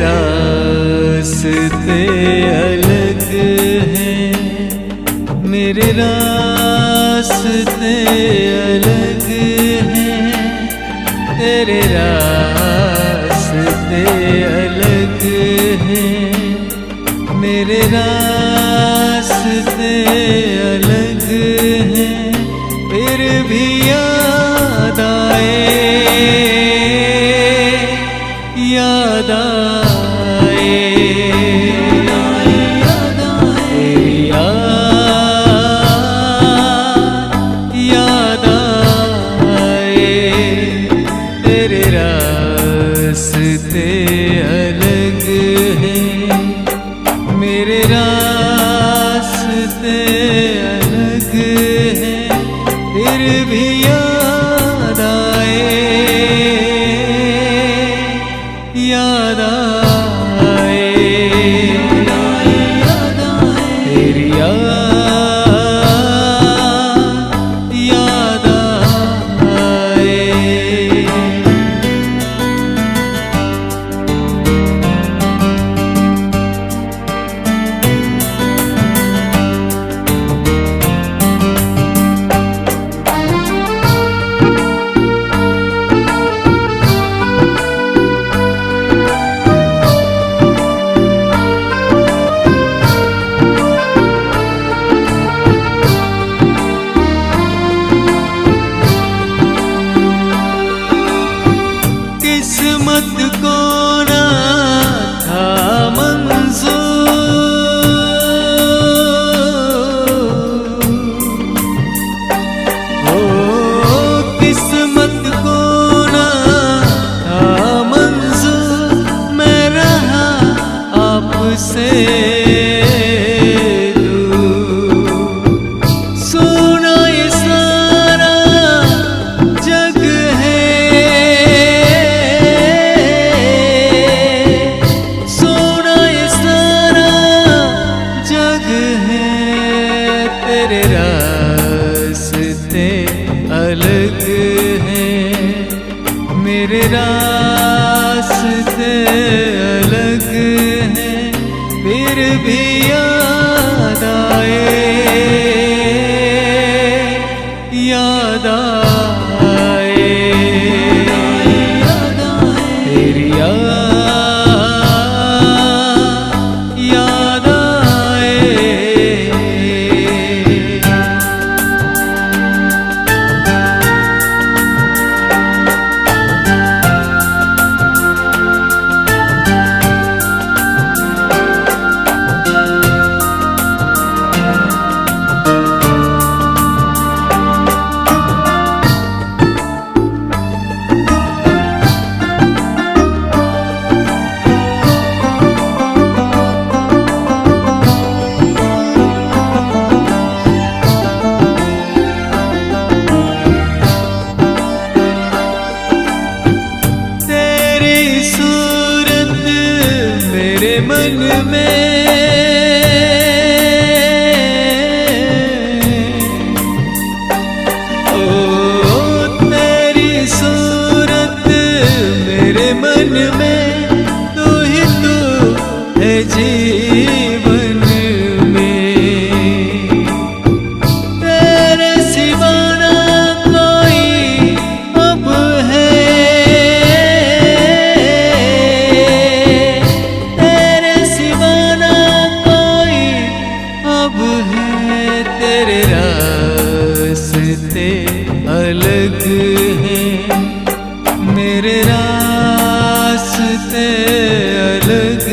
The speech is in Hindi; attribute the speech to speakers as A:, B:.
A: रास्ते अलग हैं, मेरे रास्ते अलग हैं, तेरे रास्ते अलग हैं, मेरे रास्ते अलग हैं, फिर भी याद आए, याद आए, तेरी याद आए, तेरे रास्ते अलग हैं, मेरे रास्ते अलग हैं, फिर भी याद आए, याद आए, तेरी याद आए। किस्मत को ना था मंजूर, ओ किस्मत को ना था मंजूर, मैं रहा आपसे तेरे रास्ते अलग हैं, मेरे रास्ते अलग हैं, फिर भी याद आए, याद आए, तेरी याद मन में, ओ तेरी सूरत मेरे मन में, तू ही तू है जीवन में, तेरे सिवा ना कोई अब है, तेरे रास्ते अलग हैं, मेरे रास्ते अलग